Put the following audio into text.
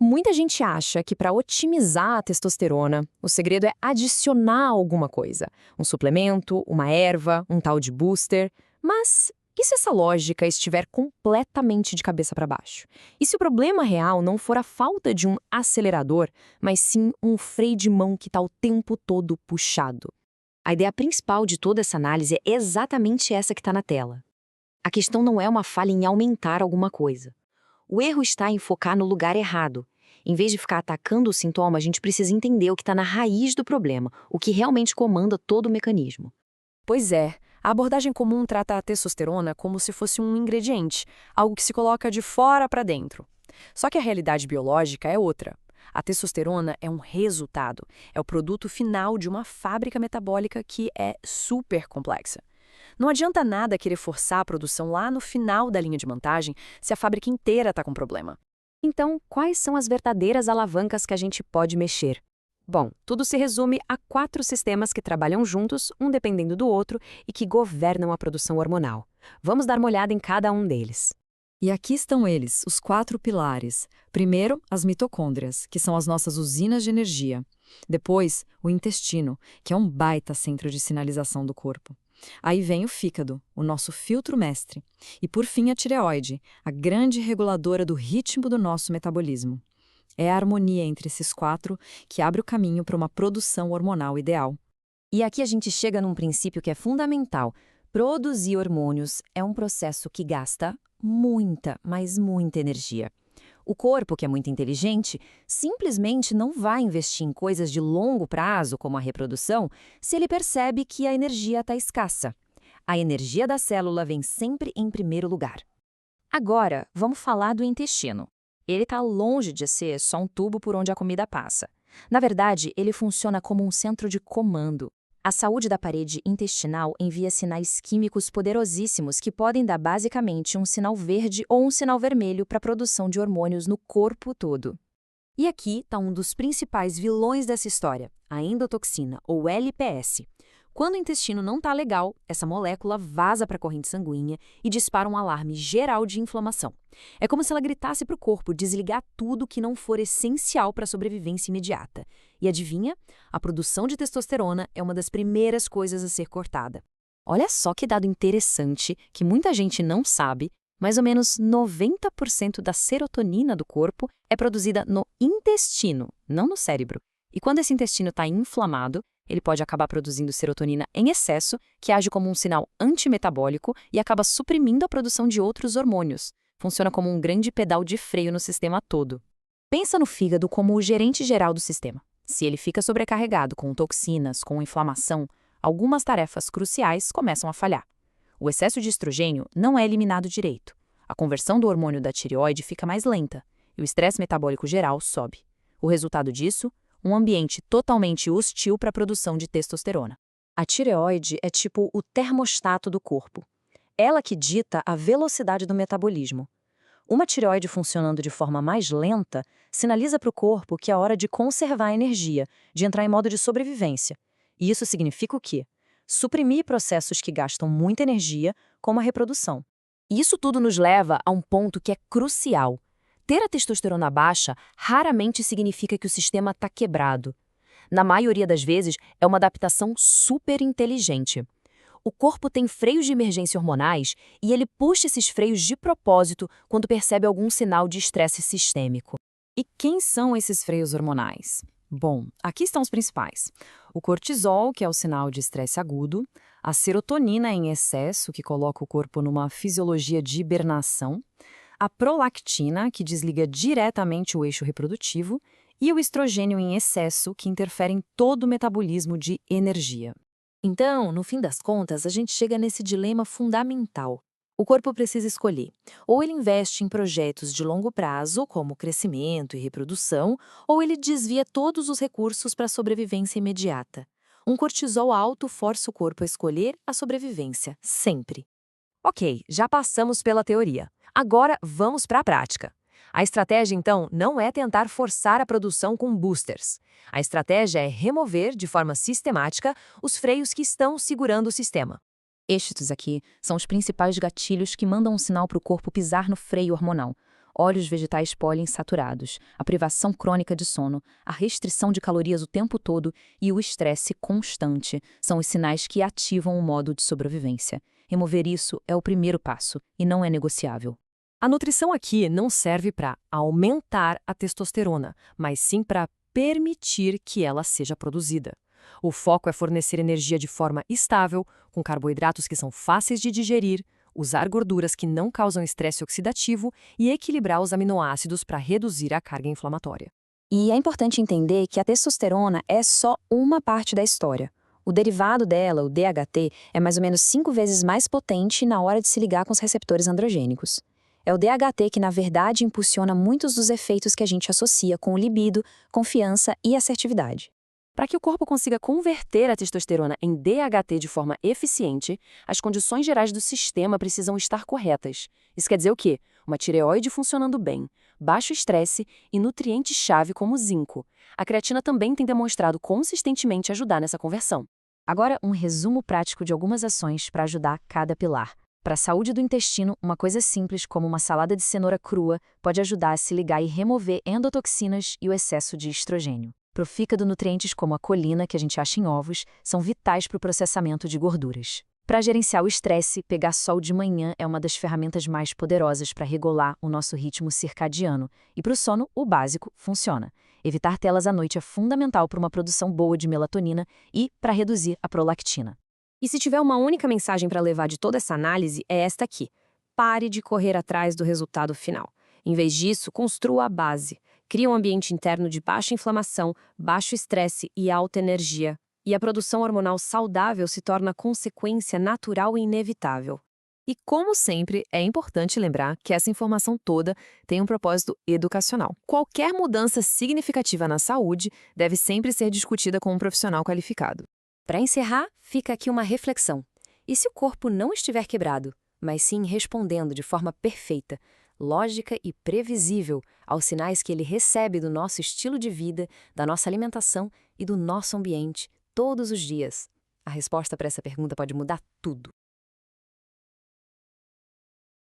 Muita gente acha que para otimizar a testosterona, o segredo é adicionar alguma coisa. Um suplemento, uma erva, um tal de booster. Mas e se essa lógica estiver completamente de cabeça para baixo? E se o problema real não for a falta de um acelerador, mas sim um freio de mão que está o tempo todo puxado? A ideia principal de toda essa análise é exatamente essa que está na tela. A questão não é uma falha em aumentar alguma coisa. O erro está em focar no lugar errado. Em vez de ficar atacando o sintoma, a gente precisa entender o que está na raiz do problema, o que realmente comanda todo o mecanismo. Pois é, a abordagem comum trata a testosterona como se fosse um ingrediente, algo que se coloca de fora para dentro. Só que a realidade biológica é outra. A testosterona é um resultado, é o produto final de uma fábrica metabólica que é super complexa. Não adianta nada querer forçar a produção lá no final da linha de montagem se a fábrica inteira está com problema. Então, quais são as verdadeiras alavancas que a gente pode mexer? Bom, tudo se resume a 4 sistemas que trabalham juntos, um dependendo do outro, e que governam a produção hormonal. Vamos dar uma olhada em cada um deles. E aqui estão eles, os 4 pilares. Primeiro, as mitocôndrias, que são as nossas usinas de energia. Depois, o intestino, que é um baita centro de sinalização do corpo. Aí vem o fígado, o nosso filtro mestre. E por fim a tireoide, a grande reguladora do ritmo do nosso metabolismo. É a harmonia entre esses 4 que abre o caminho para uma produção hormonal ideal. E aqui a gente chega num princípio que é fundamental. Produzir hormônios é um processo que gasta muita, mas muita energia. O corpo, que é muito inteligente, simplesmente não vai investir em coisas de longo prazo, como a reprodução, se ele percebe que a energia está escassa. A energia da célula vem sempre em primeiro lugar. Agora, vamos falar do intestino. Ele está longe de ser só um tubo por onde a comida passa. Na verdade, ele funciona como um centro de comando. A saúde da parede intestinal envia sinais químicos poderosíssimos que podem dar basicamente um sinal verde ou um sinal vermelho para a produção de hormônios no corpo todo. E aqui está um dos principais vilões dessa história, a endotoxina, ou LPS. Quando o intestino não está legal, essa molécula vaza para a corrente sanguínea e dispara um alarme geral de inflamação. É como se ela gritasse para o corpo desligar tudo que não for essencial para a sobrevivência imediata. E adivinha? A produção de testosterona é uma das primeiras coisas a ser cortada. Olha só que dado interessante que muita gente não sabe. Mais ou menos 90% da serotonina do corpo é produzida no intestino, não no cérebro. E quando esse intestino está inflamado, ele pode acabar produzindo serotonina em excesso, que age como um sinal antimetabólico e acaba suprimindo a produção de outros hormônios. Funciona como um grande pedal de freio no sistema todo. Pensa no fígado como o gerente geral do sistema. Se ele fica sobrecarregado com toxinas, com inflamação, algumas tarefas cruciais começam a falhar. O excesso de estrogênio não é eliminado direito. A conversão do hormônio da tireoide fica mais lenta e o estresse metabólico geral sobe. O resultado disso? Um ambiente totalmente hostil para a produção de testosterona. A tireoide é tipo o termostato do corpo. Ela que dita a velocidade do metabolismo. Uma tireoide funcionando de forma mais lenta sinaliza para o corpo que é hora de conservar a energia, de entrar em modo de sobrevivência. E isso significa o quê? Suprimir processos que gastam muita energia, como a reprodução. E isso tudo nos leva a um ponto que é crucial. Ter a testosterona baixa raramente significa que o sistema está quebrado. Na maioria das vezes, é uma adaptação super inteligente. O corpo tem freios de emergência hormonais e ele puxa esses freios de propósito quando percebe algum sinal de estresse sistêmico. E quem são esses freios hormonais? Bom, aqui estão os principais. O cortisol, que é o sinal de estresse agudo, a serotonina em excesso, que coloca o corpo numa fisiologia de hibernação, a prolactina, que desliga diretamente o eixo reprodutivo, e o estrogênio em excesso, que interfere em todo o metabolismo de energia. Então, no fim das contas, a gente chega nesse dilema fundamental. O corpo precisa escolher. Ou ele investe em projetos de longo prazo, como crescimento e reprodução, ou ele desvia todos os recursos para a sobrevivência imediata. Um cortisol alto força o corpo a escolher a sobrevivência, sempre. Ok, já passamos pela teoria. Agora vamos para a prática. A estratégia, então, não é tentar forçar a produção com boosters. A estratégia é remover, de forma sistemática, os freios que estão segurando o sistema. Estes aqui são os principais gatilhos que mandam um sinal para o corpo pisar no freio hormonal. óleos vegetais poliinsaturados, a privação crônica de sono, a restrição de calorias o tempo todo e o estresse constante são os sinais que ativam o modo de sobrevivência. Remover isso é o primeiro passo e não é negociável. A nutrição aqui não serve para aumentar a testosterona, mas sim para permitir que ela seja produzida. O foco é fornecer energia de forma estável, com carboidratos que são fáceis de digerir, usar gorduras que não causam estresse oxidativo e equilibrar os aminoácidos para reduzir a carga inflamatória. E é importante entender que a testosterona é só uma parte da história. O derivado dela, o DHT, é mais ou menos 5 vezes mais potente na hora de se ligar com os receptores androgênicos. É o DHT que, na verdade, impulsiona muitos dos efeitos que a gente associa com o libido, confiança e assertividade. Para que o corpo consiga converter a testosterona em DHT de forma eficiente, as condições gerais do sistema precisam estar corretas. Isso quer dizer o quê? Uma tireoide funcionando bem, baixo estresse e nutrientes-chave como zinco. A creatina também tem demonstrado consistentemente ajudar nessa conversão. Agora, um resumo prático de algumas ações para ajudar cada pilar. Para a saúde do intestino, uma coisa simples como uma salada de cenoura crua pode ajudar a se ligar e remover endotoxinas e o excesso de estrogênio. Para o fígado, nutrientes como a colina, que a gente acha em ovos, são vitais para o processamento de gorduras. Para gerenciar o estresse, pegar sol de manhã é uma das ferramentas mais poderosas para regular o nosso ritmo circadiano. E para o sono, o básico funciona. Evitar telas à noite é fundamental para uma produção boa de melatonina e para reduzir a prolactina. E se tiver uma única mensagem para levar de toda essa análise, é esta aqui. Pare de correr atrás do resultado final. Em vez disso, construa a base. Crie um ambiente interno de baixa inflamação, baixo estresse e alta energia. E a produção hormonal saudável se torna consequência natural e inevitável. E, como sempre, é importante lembrar que essa informação toda tem um propósito educacional. Qualquer mudança significativa na saúde deve sempre ser discutida com um profissional qualificado. Para encerrar, fica aqui uma reflexão. E se o corpo não estiver quebrado, mas sim respondendo de forma perfeita, lógica e previsível aos sinais que ele recebe do nosso estilo de vida, da nossa alimentação e do nosso ambiente todos os dias? A resposta para essa pergunta pode mudar tudo.